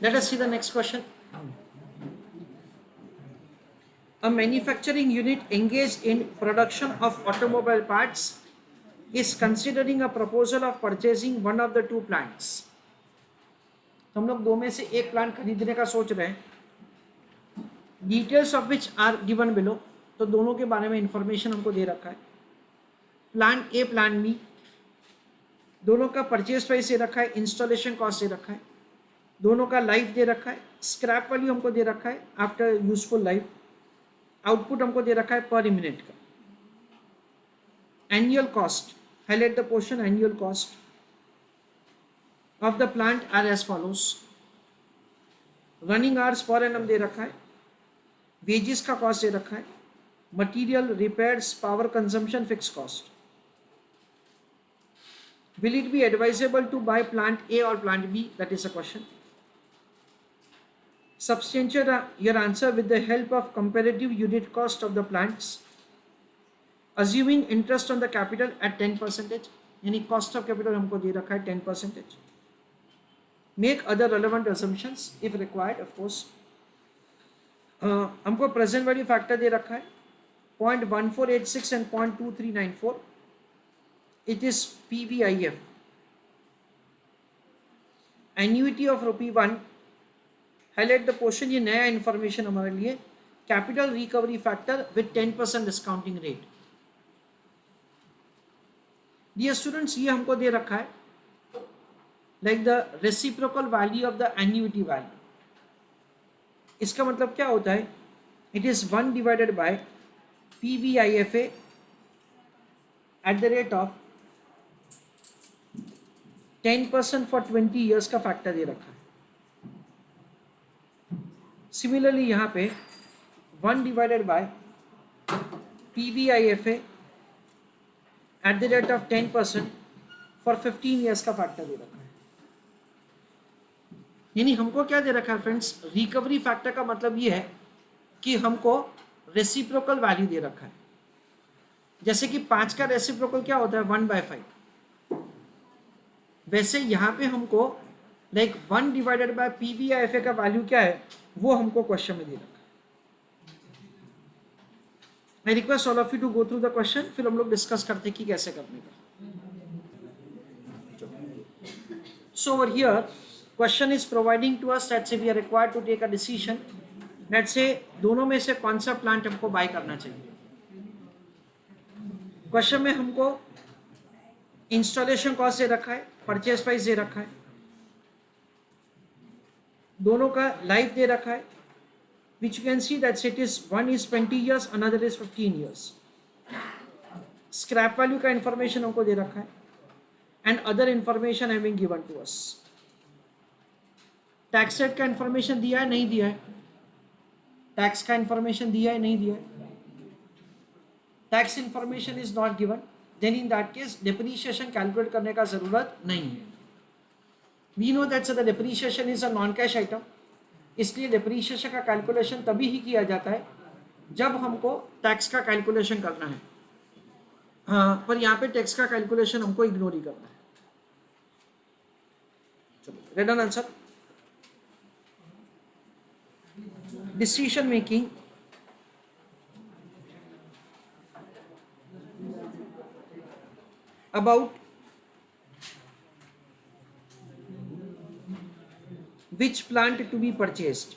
Let us see the next question. A manufacturing unit engaged in production of automobile parts is considering a proposal of purchasing one of the two plants. तो हम लोग दो में से एक plant खरीदने का सोच रहे हैं. Details of which are given below. तो दोनों के बारे में इंफॉर्मेशन हमको दे रखा है. प्लांट ए प्लांट बी, दोनों का परचेज प्राइस दे रखा है, इंस्टॉलेशन कॉस्ट दे रखा है, दोनों का लाइफ दे रखा है, स्क्रैप वैल्यू हमको दे रखा है आफ्टर यूजफुल लाइफ, आउटपुट हमको दे रखा है पर मिनट का. Annual cost, highlight the portion annual cost of the plant are as follows. Running hours per annum दे रखा है, वेजेस का कॉस्ट दे रखा है, material, repairs, power consumption, fix cost. Will it be advisable to buy plant A or plant B? That is a question. Substantiate your answer with the help of comparative unit cost of the plants, assuming interest on the capital at 10%. यानी cost of capital हमको दे रखा है 10%. Make other relevant assumptions if required, of course. हमको present value factor दे रखा है 0.1486 and 0.2394. It is PVIF. Annuity of ₹1. Highlight the portion. ये नया इंफॉर्मेशन हमारे लिए. Capital recovery factor with 10% discounting rate. Dear students, ये हमको दे रखा है like the reciprocal value of the annuity value. इसका मतलब क्या होता है? It is 1 divided by PVIFA at the rate of 10% for 20 years का फैक्टर दे रखा है. सिमिलरली यहाँ पे 1 divided by PVIFA at the rate of 10% for 15 years का फैक्टर दे रखा है. यानी हमको क्या दे रखा है फ्रेंड्स? रिकवरी फैक्टर का मतलब ये है कि हमको रेसिप्रोकल वैल्यू दे रखा है. जैसे कि 5 का रेसिप्रोकल क्या होता है? 1/5. वैसे यहाँ पे हमको लाइक 1 डिवाइडेड बाय PVIFA का वैल्यू क्या है वो हमको क्वेश्चन में दे रखा है. I request all of you to go through the question, फिर हम लोग डिस्कस करते हैं कि कैसे करने का. So over here question is providing to us that say we are required to take a decision. That say दोनों में से कौन सा प्लांट हमको बाय करना चाहिए. क्वेश्चन में हमको इंस्टॉलेशन कॉस्ट दे रखा है, परचेज प्राइस दे रखा है, दोनों का लाइफ दे रखा है, which you can see that it is one is 20 years, another is 15 years. Scrap value का इंफॉर्मेशन हमको दे रखा है and other information have been given to us. Tax rate का इंफॉर्मेशन दिया है, नहीं दिया है? टैक्स का इंफॉर्मेशन दिया है, नहीं दिया है? Tax information is not given. Then in that case depreciation calculate करने का जरूरत नहीं है. We know that the depreciation is a non cash item, इसलिए डिप्रीशिएशन का कैलकुलेशन तभी ही किया जाता है जब हमको टैक्स का कैलकुलेशन करना है. हाँ, पर यहाँ पे टैक्स का कैलकुलेशन हमको इग्नोर ही करना है. चलो, red an answer. Decision making about which plant to be purchased.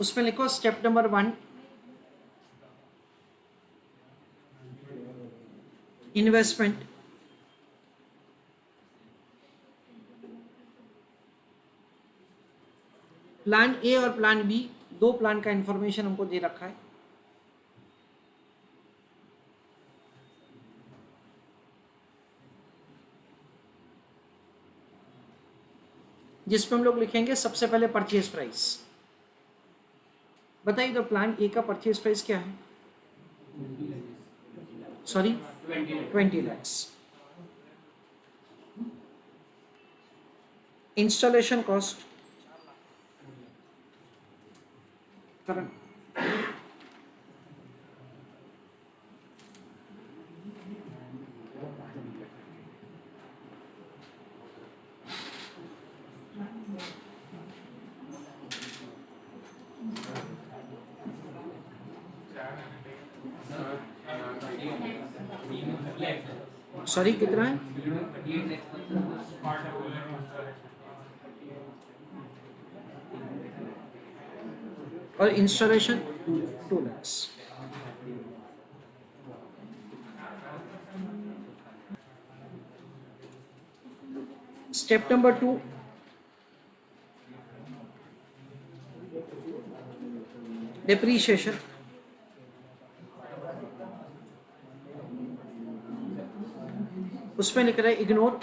उसमें लिखो step number 1, investment. Plan A और प्लान बी, दो प्लान का इंफॉर्मेशन हमको दे रखा है. जिसमें हम लोग लिखेंगे सबसे पहले परचेज प्राइस. बताइए तो प्लान ए का परचेज प्राइस क्या है? Sorry, 20 lakhs. Installation cost Correct. Sorry कितना है? और installation 2 lakhs. Step number 2, depreciation. उसमें लिख रहे हैं इग्नोर,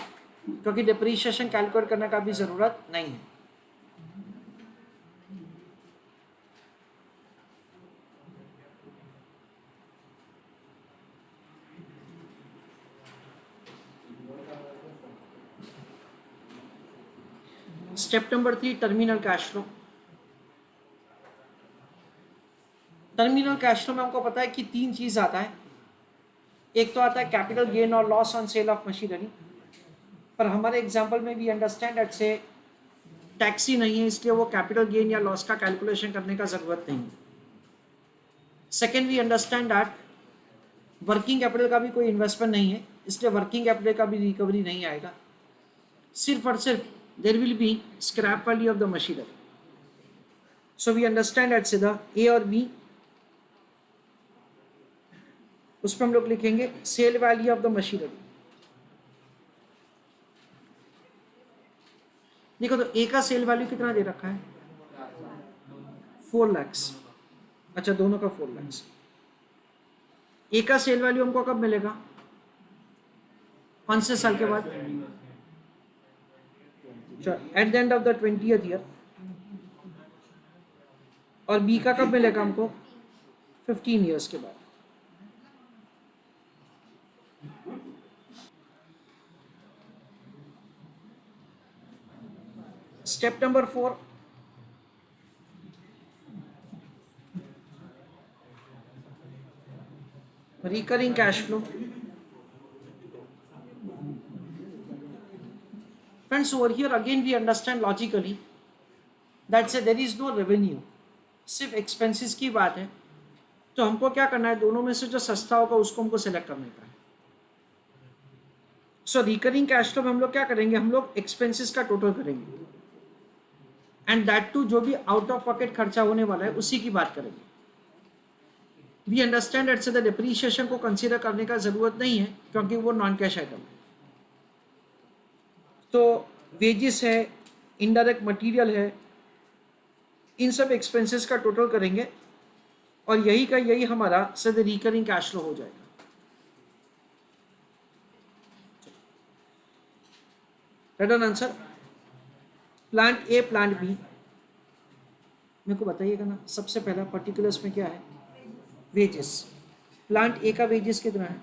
क्योंकि डिप्रीशिएशन कैलकुलेट करने का भी जरूरत नहीं है. Step number 3, terminal cash flow. Terminal cash flow में हमको पता है कि 3 चीज आता है. एक तो आता है कैपिटल गेन और loss on sale of machinery, पर हमारे एग्जांपल में भी अंडरस्टैंड दैट से टैक्सी नहीं है, इसलिए वो कैपिटल गेन या लॉस का कैलकुलेशन करने का जरूरत नहीं है. Second, we understand that working capital का भी कोई इन्वेस्टमेंट नहीं है, इसलिए वर्किंग कैपिटल का भी रिकवरी नहीं आएगा. सिर्फ और सिर्फ there will be scrap value of the machinery. So we understand that से द ए और बी, उसमें हम लोग लिखेंगे sale value of the machinery. देखो तो ए का सेल वैल्यू कितना दे रखा है? 4 lakhs. अच्छा, दोनों का 4 lakhs. ए का सेल वैल्यू हमको कब मिलेगा? 5 साल के बाद, at the end of the 20th year. और बी का कब मिलेगा हमको? 15 ईयर्स के बाद. Step number 4, recurring cash flow. Friends, over here again we understand logically that say there is no revenue, सिर्फ expenses की बात है. तो हमको क्या करना है? दोनों में से जो सस्ता होगा उसको हमको सेलेक्ट करने का है. सो रिकरिंग कैश फ्लो में हम लोग क्या करेंगे? हम लोग एक्सपेंसेस का टोटल करेंगे, एंड दैट टू जो भी आउट ऑफ पॉकेट खर्चा होने वाला है उसी की बात करेंगे. वी अंडरस्टैंड दैट से द डिप्रीशिएशन को कंसीडर करने का जरूरत नहीं है, क्योंकि वो नॉन कैश आइटम है. तो वेजेस है, इनडायरेक्ट मटेरियल है, इन सब एक्सपेंसेस का टोटल करेंगे और यही का यही हमारा सद रिकरिंग कैश फ्लो हो जाएगा. Right answer. Plant A, plant B. मेरे को बताइएगा ना, सबसे पहला पर्टिकुलर्स में क्या है? वेजेस. प्लांट ए का वेजेस कितना है?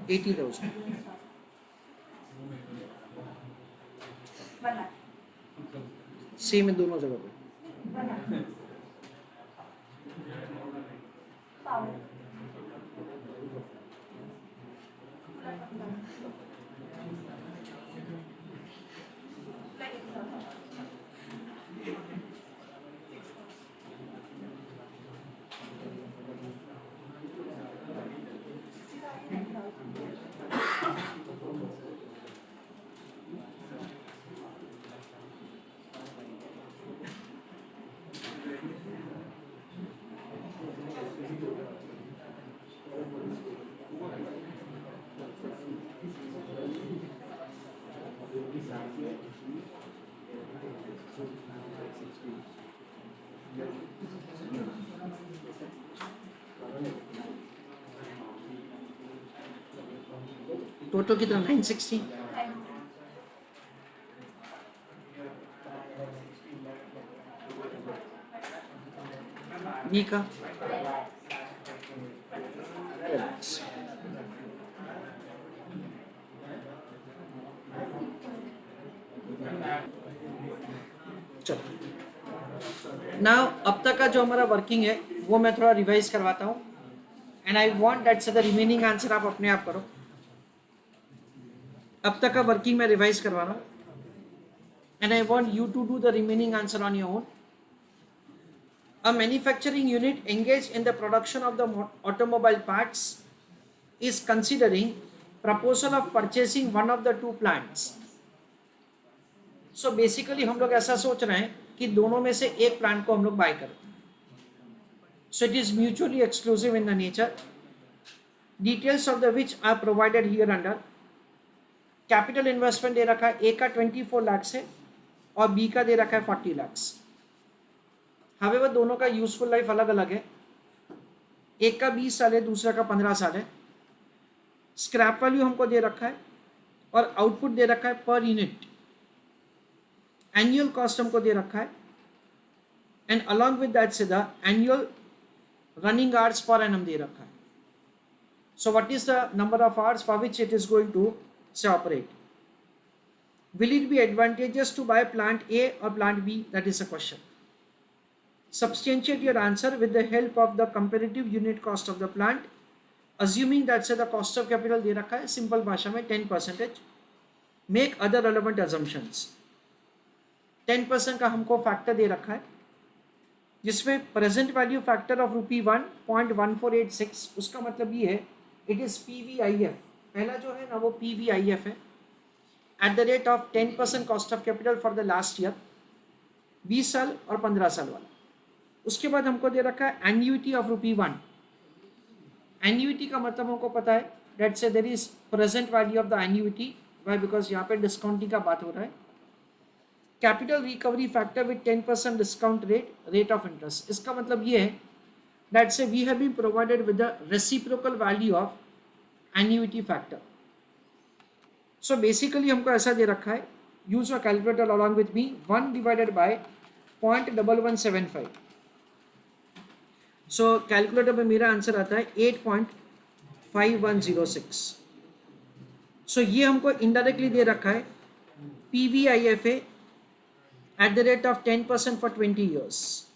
$80,000. सेम है दोनों जगह पे. टोटल कितना 960 बी का चलो नाउ अब तक का जो हमारा वर्किंग है वो मैं थोड़ा रिवाइज करवाता हूँ एंड आई वांट दैट से द रिमेनिंग आंसर आप अपने आप करो। अब तक का वर्किंग मैं रिवाइज करवा रहा हूँ and I want you to do the remaining answer on your own. A manufacturing unit engaged in the production of the automobile parts is considering proposal of purchasing one of the two plants. So basically हम लोग ऐसा सोच रहे हैं कि दोनों में से एक प्लांट को हम लोग बाय करें। So it is mutually exclusive in the nature. Details of the which are provided here under. Capital investment दे रखा है, A का 24 लाख से और B का दे रखा है 40 लाख। हावेवर दोनों का यूजफुल लाइफ अलग अलग है, एक का 20 साल है, दूसरा का 15 साल है। स्क्रैप वैल्यू हमको दे रखा है और आउटपुट दे रखा है पर यूनिट। एनुअल कॉस्ट हमको दे रखा है एंड अलॉन्ग विद दैट से the annual running hours per annum दे रखा है। So what is the number of hours for which it is going to say operate. Will it be advantageous to buy plant A और plant B, that is a question. Substantiate your answer with the help of the comparative unit cost of the plant, assuming that say the cost of capital दे रखा है simple भाषा में 10%। Make other relevant assumptions। 10% का हमको factor दे रखा है जिसमें प्रेजेंट वैल्यू फैक्टर ऑफ ₹1.1486, उसका मतलब ये है इट इज PVIF। पहला जो है ना वो PVIF है eight the rate of 10% cost of capital for the last year, 20 साल और 15 साल वाला। उसके बाद हमको दे रखा है एन्युइटी ऑफ ₹1। एन्युइटी का मतलब हमको पता है डेट से there is present value of the annuity, why because यहाँ पे डिस्काउंटिंग का बात हो रहा है। Capital recovery factor with 10% discount rate of interest, इसका मतलब ये है डेट से we have been provided with the reciprocal value of annuity factor. So basically हमको ऐसा दे रखा है, use a calculator along with me, 1 divided by 0.1175। So calculator में मेरा आंसर आता है 8.5106। सो ये हमको इनडायरेक्टली दे रखा है PVIFA at the rate of 10% for 20 years.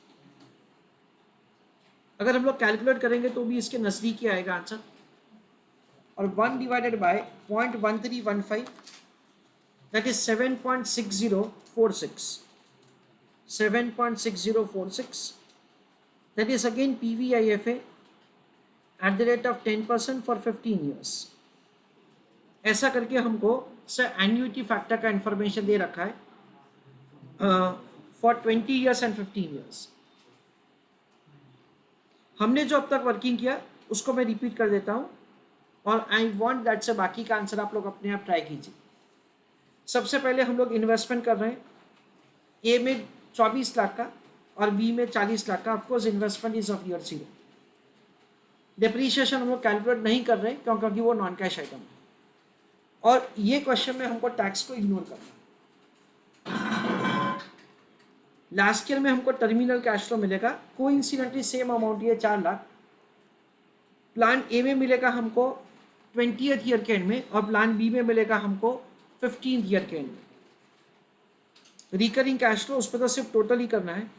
अगर हम लोग कैलकुलेट करेंगे तो भी इसके नजदीक ही आएगा आंसर। और 1 divided bye 0.1315 that is 7.6046। 7.6046 that is again PVIFA at the rate of 10% for 15 years। ऐसा करके हमको सर एन्युइटी फैक्टर का इंफॉर्मेशन दे रखा है फॉर 20 years and 15 years। हमने जो अब तक वर्किंग किया उसको मैं रिपीट कर देता हूँ और आई वांट दैट से बाकी का आंसर आप लोग अपने आप ट्राई कीजिए। सबसे पहले हम लोग इन्वेस्टमेंट कर रहे हैं, ए में 24 लाख का और बी में 40 लाख का। Of course investment is of year 0। Depreciation हम लोग कैलकुलेट नहीं कर रहे हैं क्योंकि वो नॉन कैश आइटम है और ये क्वेश्चन में हमको टैक्स को इग्नोर करना है। लास्ट ईयर में हमको टर्मिनल कैश फ्लो मिलेगा, कोइंसिडेंटली सेम अमाउंट ये 4 लाख। प्लान ए में मिलेगा हमको 20th ईयर के एंड में और प्लान बी में मिलेगा हमको 15th ईयर के एंड में। रिकरिंग कैश फ्लो उस पर तो सिर्फ टोटल ही करना है,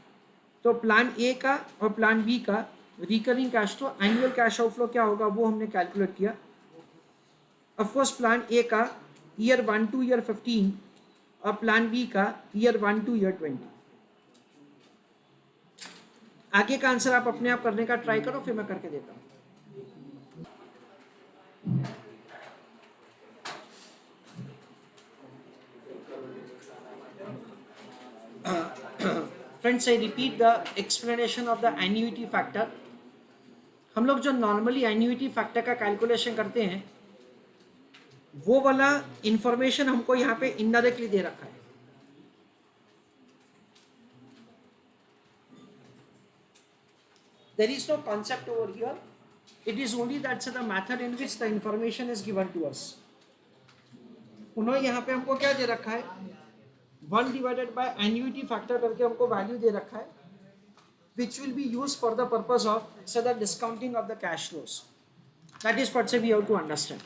तो प्लान ए का और प्लान बी का recurring cash flow, annual cash outflow क्या होगा वो हमने कैलकुलेट किया। ऑफकोर्स प्लान ए का ईयर 1 to ईयर 15 और प्लान बी का ईयर 1 to ईयर 20। आगे का आंसर आप अपने आप करने का ट्राई करो, फिर मैं करके देता हूँ। Friends, I repeat the explanation of the annuity factor। हम लोग जो नॉर्मली एन्युइटी फैक्टर का कैलकुलेशन करते हैं वो वाला इंफॉर्मेशन हमको यहाँ पे इनडायरेक्टली दे रखा है। There is no concept over here. It is only that the method in which the information is given to us. उन्होंने यहाँ पे हमको क्या दे रखा है, 1 divided by annuity factor करके हमको वैल्यू दे रखा है, which will be used for the purpose of the discounting of the cash flows. That is what we have to understand.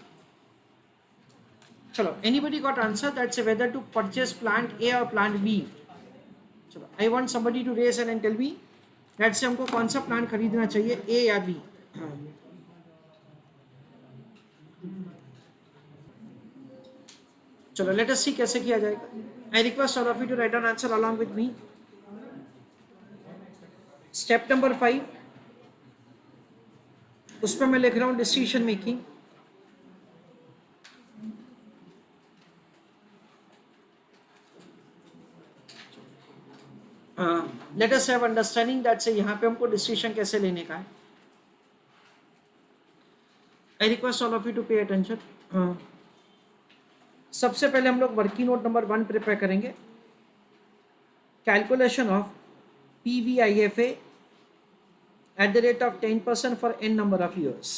चलो, anybody got answer? That's whether to purchase plant A or plant B. चलो, I want somebody to raise hand and tell me that से हमको कौन सा plant खरीदना चाहिए, A या B? चलो, let us see कैसे किया जाएगा. I request all of you to write down answer along with me. Step number 5, उस पर मैं लिख रहा हूँ decision making. Let us have understanding that से यहाँ पे हमको डिसीजन कैसे लेने का है. I request all of you to pay attention. सबसे पहले हम लोग वर्किंग नोट नंबर 1 प्रिपेयर करेंगे. Calculation of PVIFA at the rate of 10% for n number of years.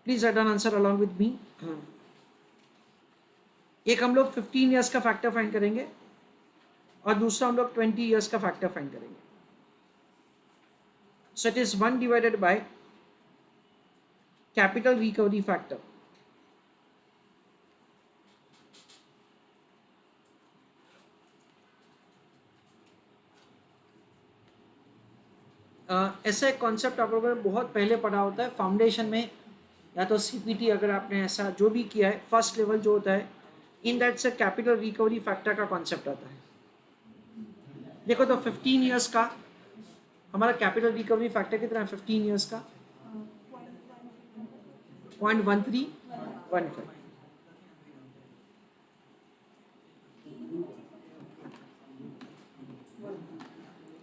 Please write down answer along with me. एक हम लोग 15 years का factor find करेंगे और दूसरा हम लोग 20 ईयर्स का फैक्टर फाइंड करेंगे. So it is 1 divided by capital recovery factor. ऐसा एक कॉन्सेप्ट आप लोगों ने बहुत पहले पढ़ा होता है फाउंडेशन में, या तो CPT अगर आपने ऐसा जो भी किया है, फर्स्ट लेवल जो होता है, इन दैट से कैपिटल रिकवरी फैक्टर का कॉन्सेप्ट आता है. देखो तो 15 ईयर्स का हमारा कैपिटल रिकवरी फैक्टर कितना है? 15 ईयर्स का 0.1315.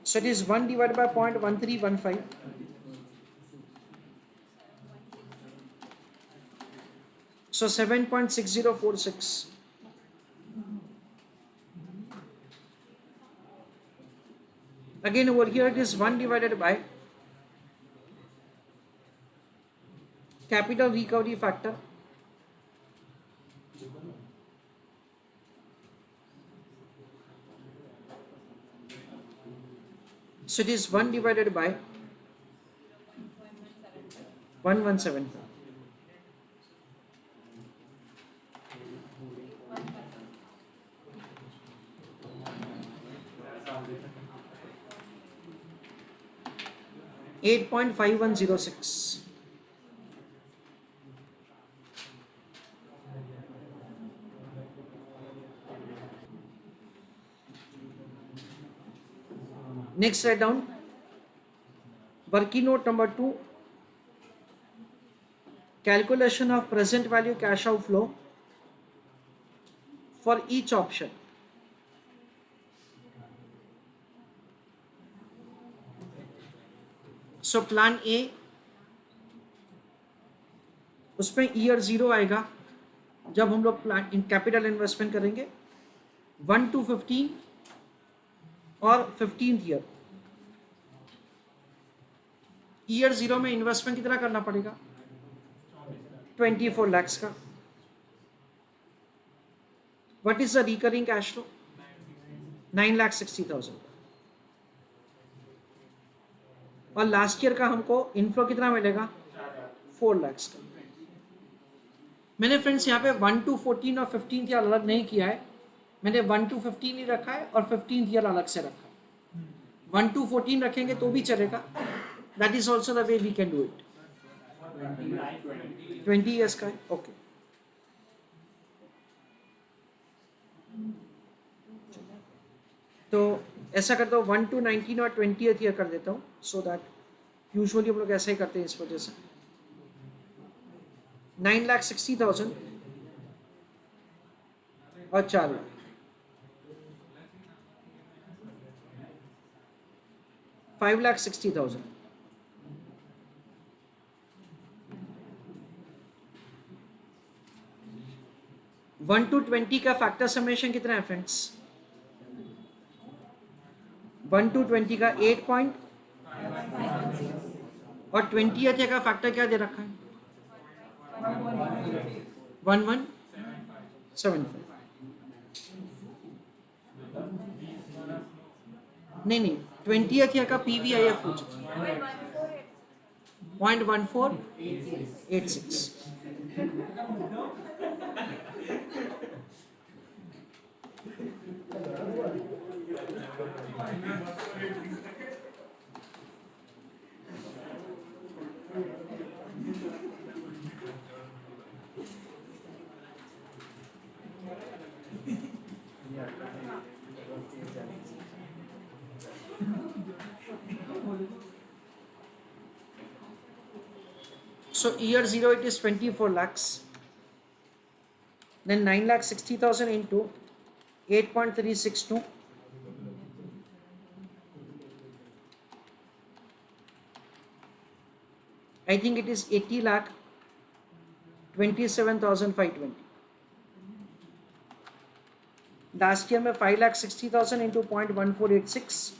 So it is 1 divided by 0.1315. So 7.6046. Again over here it is 1 divided by capital recovery factor. So it is 1 divided by 1175. $8.5106. Next, write down working note number 2, calculation of present value cash outflow for each option. So plan A, उसमें year 0 आएगा जब हम लोग plan in capital investment करेंगे 1 to 15 और 15th year. Year 0 में investment कितना करना पड़ेगा? 24 lakhs का. What is the recurring cash flow? 9,60,000. और लास्ट ईयर का हमको इनफ्लो कितना मिलेगा? 4 lakhs का. मैंने फ्रेंड्स यहाँ पे 1 to 14 और 15th ईयर अलग नहीं किया है. मैंने 1 to 15 ही रखा है और 15th ईयर अलग से रखा है. 1 to 14 रखेंगे तो भी चलेगा. That is also the way we can do it. 20 years का है. ओके. तो ऐसा करता हूँ 1 to 19 और 20th ईयर कर देता हूँ, सो दैट यूजुअली हम लोग ऐसा ही करते हैं इस वजह से. 9,60,000 और 4 लाख. 5,60,000. 1 to 20 का फैक्टर समेशन कितना है फ्रेंड्स? 1 to 20 का 8 पॉइंट, और 20th का फैक्टर क्या दे रखा है? 1175। नहीं, 20th ईयर का PVIF पूछा, 0.1486। So year 0 it is 24 lakhs, then 9,60,000 into 8.362, I think it is 80 lakh 27,520. Last year में 5,60,000 into 0.1486,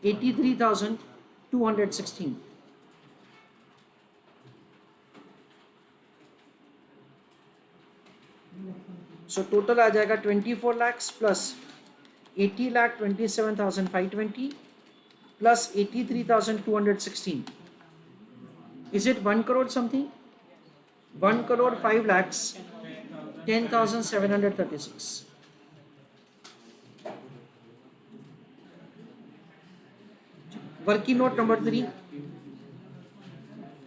83,216. So total आ जाएगा 24 lakhs plus 80 lakh 27,520 plus 83,216. Is it 1 crore something? 1 crore 5 lakhs 10,736. Working note number 3,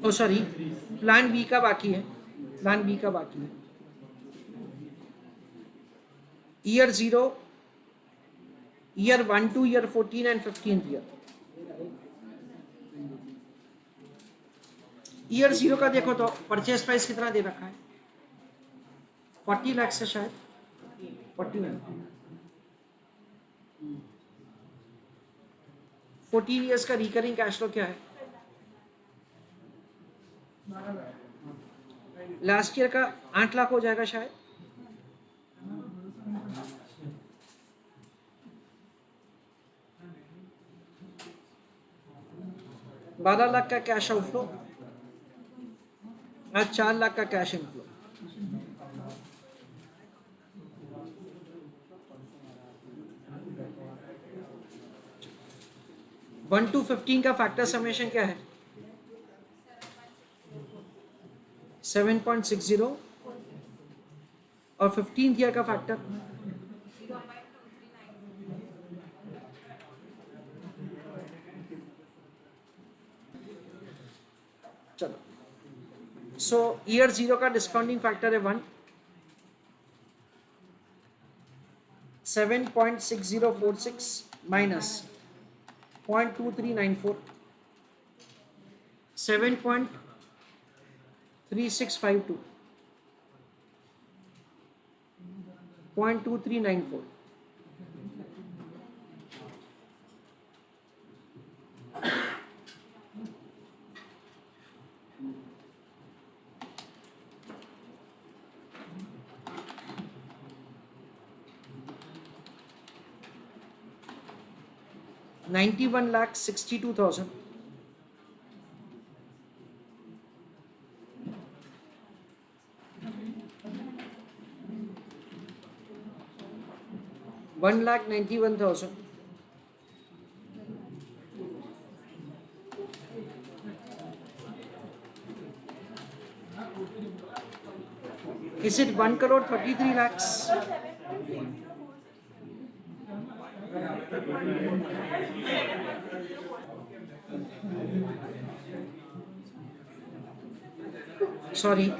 O sorry, plan B का बाकी है, plan B का बाकी है। Year 0, year 1 to year 14 and 15th year. Year 0 का देखो तो परचेज प्राइस कितना दे रखा है? 40 लाख से शायद 49। 14 ईयर्स का रिकरिंग कैश फ्लो क्या है? लास्ट ईयर का 8 लाख हो जाएगा शायद। बारह लाख का कैश आउटफ्लो, आज 4 लाख का कैश इनफ्लो। वन टू 15 का फैक्टर समेशन क्या है? 7.60, और 15th ईयर का फैक्टर चलो। सो ईयर 0 का डिस्काउंटिंग फैक्टर है 1, 7.6046 minus 0.2394, 7.3652, 0.2394, $91,62,000, $1,91,000, is it 1 crore 33 lakhs? Sorry,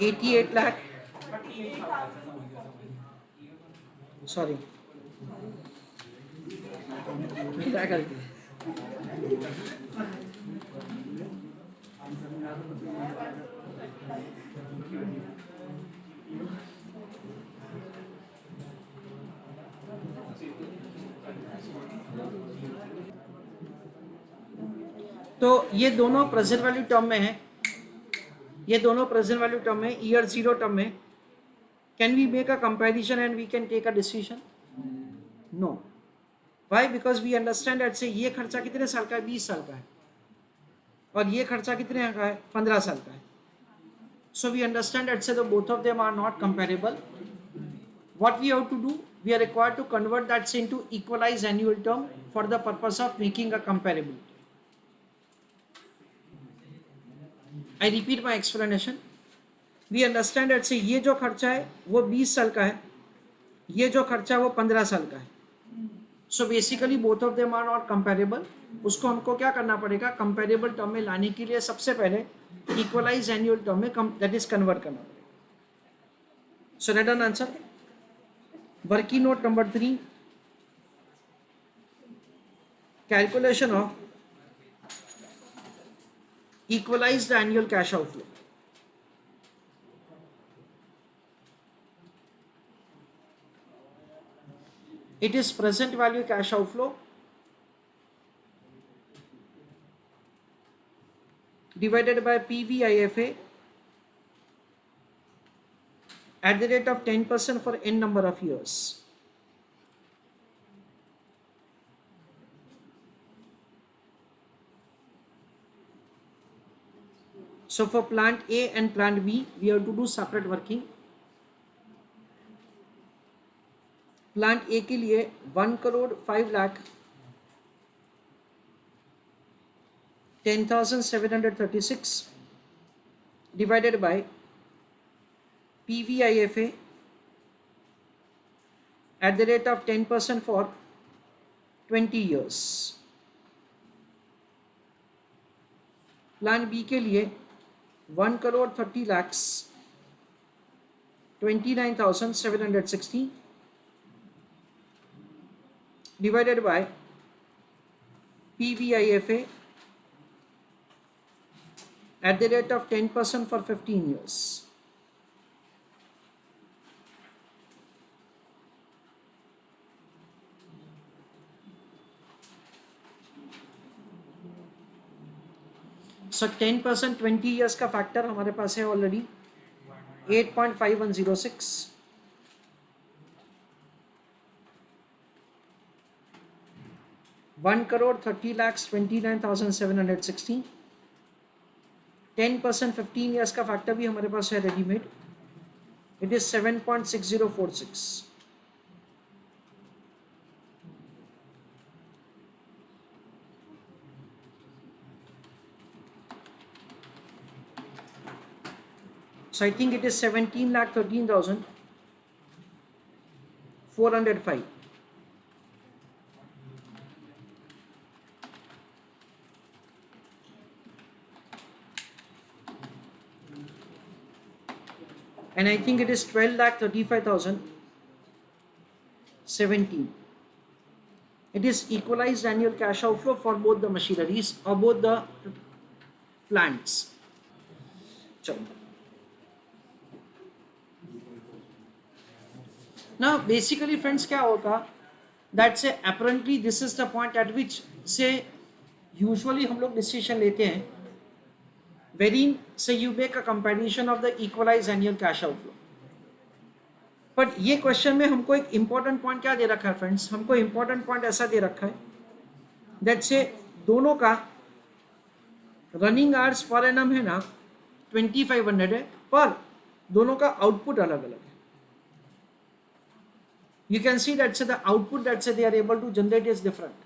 88 lakh, sorry क्या करते हैं? तो ये दोनों प्रेजेंट वैल्यू टर्म में है, ये दोनों प्रेजेंट वैल्यू टर्म में, ईयर जीरो टर्म में. Can we make a comparison and we can take a decision? No. Why? Because we understand that say ये खर्चा कितने साल का है? 20 साल का है. और ये खर्चा कितने का है? 15 साल का है. So we understand that say both of them are not comparable. What we have to do? We are required to convert that into equalized annual term for the purpose of making a comparability. I repeat my explanation. We understand that से ये जो खर्चा है वो 20 साल का है, ये जो खर्चा है वो 15 साल का है. So basically both of them are not comparable. उसको हमको क्या करना पड़ेगा? कंपेरेबल टर्म में लाने के लिए सबसे पहले इक्वलाइज एनुअल टर्म में दैट इज कन्वर्ट करना पड़ेगा. So let an answer. Working note number 3, calculation of equalized annual cash outflow. It is present value cash outflow divided by PVIFA at the rate of 10% for n number of years. So for plant A and plant B, we have to do separate working. Plant A के लिए 1 crore 5 lakh 10,736 divided by PVIFA at the rate of 10% for 20 years. Plan B के लिए 1 crore 30 lakhs 29,760 divided by PVIFA at the rate of 10% for 15 years. So 10% 20 years का factor हमारे पास है already 8.5106. 1 crore 30 lakhs 29,760. 10% 15 years का factor भी हमारे पास है readymade. It is 7.6046. So I think it is 17,13,405. And I think it is 12,35,017. It is equalized annual cash outflow for both the machineries or both the plants. चलो. Now basically friends क्या होगा? That say apparently this is the point at which say usually हम लोग decision लेते हैं wherein say you make a comparison of the equalized annual cash outflow. But ये question में हमको एक important point क्या दे रखा है फ्रेंड्स? हमको important point ऐसा दे रखा है that say दोनों का रनिंग आवर्स पर एनम है ना 2500 है, पर दोनों का आउटपुट अलग अलग है. You can see that say the output that say they are able to generate is different.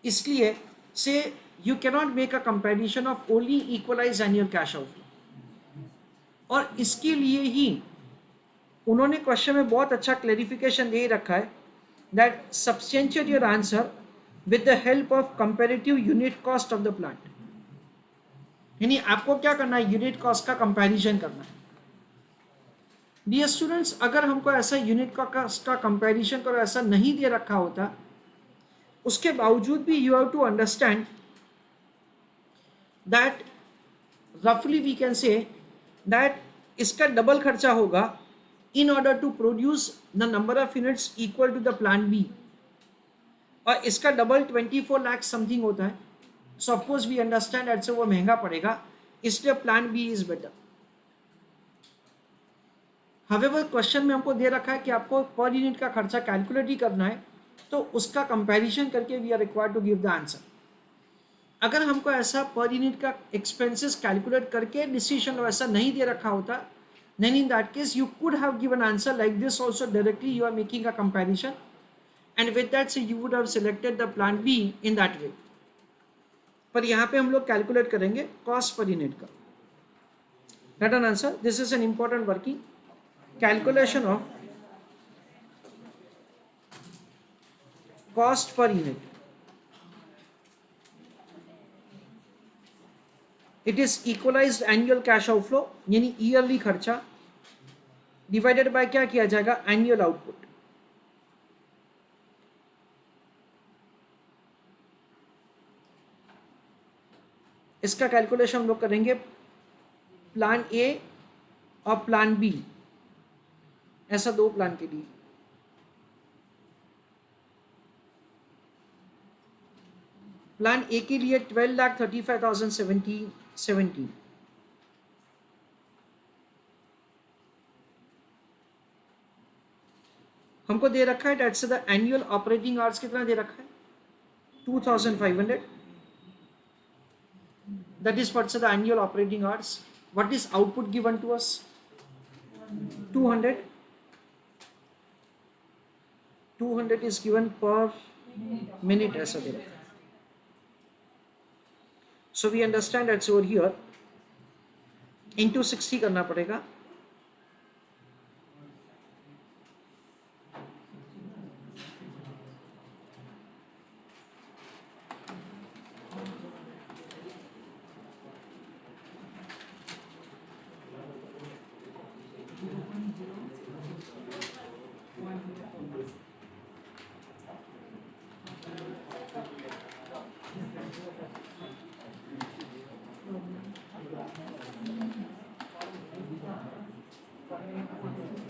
इसलिए say you cannot make a comparison of only equalized annual cash outflow. और इसके लिए ही उन्होंने क्वेश्चन में बहुत अच्छा क्लैरिफिकेशन दे रखा है that substantiate your answer with the help of comparative unit cost of the plant. यानी आपको क्या करना है, यूनिट कॉस्ट का कंपैरिजन करना है। डियर स्टूडेंट्स, अगर हमको ऐसा यूनिट कॉस्ट का कंपैरिजन करो ऐसा नहीं दे रखा होता, उसके बावजूद भी you have to understand that रफली वी कैन से दैट इसका डबल खर्चा होगा in order to produce the number of units equal to the plan B, और इसका डबल 24 लाख समथिंग होता है। So of course we understand that say वो महंगा पड़ेगा, इसलिए plan B is better. However question में हमको दे रखा है कि आपको पर यूनिट का खर्चा कैलकुलेट ही करना है, तो उसका कंपैरिजन करके we are required to give the answer. अगर हमको ऐसा पर यूनिट का एक्सपेंसेस कैलकुलेट करके डिसीजन वैसा नहीं दे रखा होता, then in that case you could have given answer like this also directly, you are making a comparison and with that so you would have selected the plan B in that way। पर यहाँ पे हम लोग calculate करेंगे cost per unit का। Not an answer, this is an important working calculation of cost per unit। It is equalized annual cash outflow यानी yearly खर्चा divided by क्या किया जाएगा, एनुअल आउटपुट। इसका कैलकुलेशन हम लोग करेंगे प्लान ए और प्लान बी, ऐसा दो प्लान के लिए। प्लान ए के लिए 12,35,017 हमको दे रखा है। That's the annual operating hours कितना दे रखा है, 2,500। That is what's the annual operating hours. What is output given to us, 200। 200 is given per minute, ऐसा दे रखा है। So we understand that's over here into 60 करना पड़ेगा।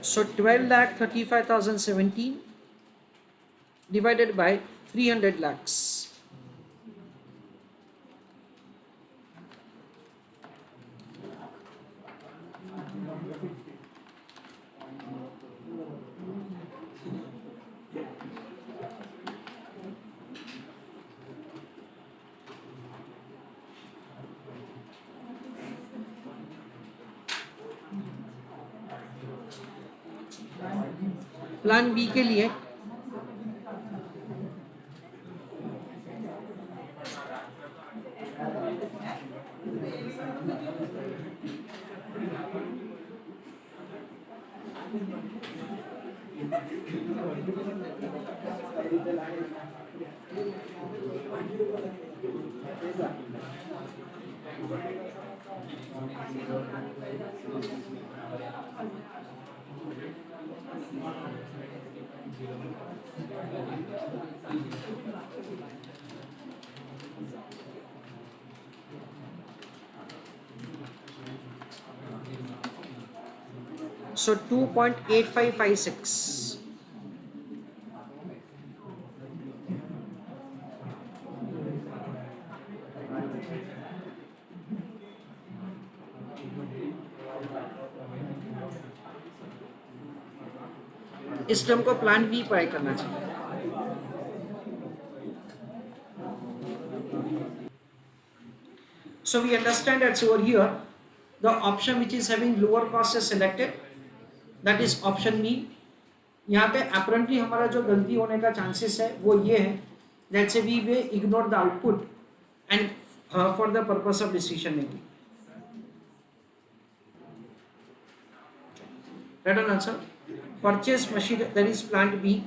So 12,35,017 divided by 300 lakhs. Plan B के लिए so 2.8556 इस term को प्लान बी पर करना चाहिए। So we understand that over here the option which is having lower cost is selected, that is option B। यहाँ पे apparently हमारा जो गलती होने का चांसेस है वो ये है that say we may ignore the output and for the purpose of decision making। Right on answer, purchase machine, that is plant B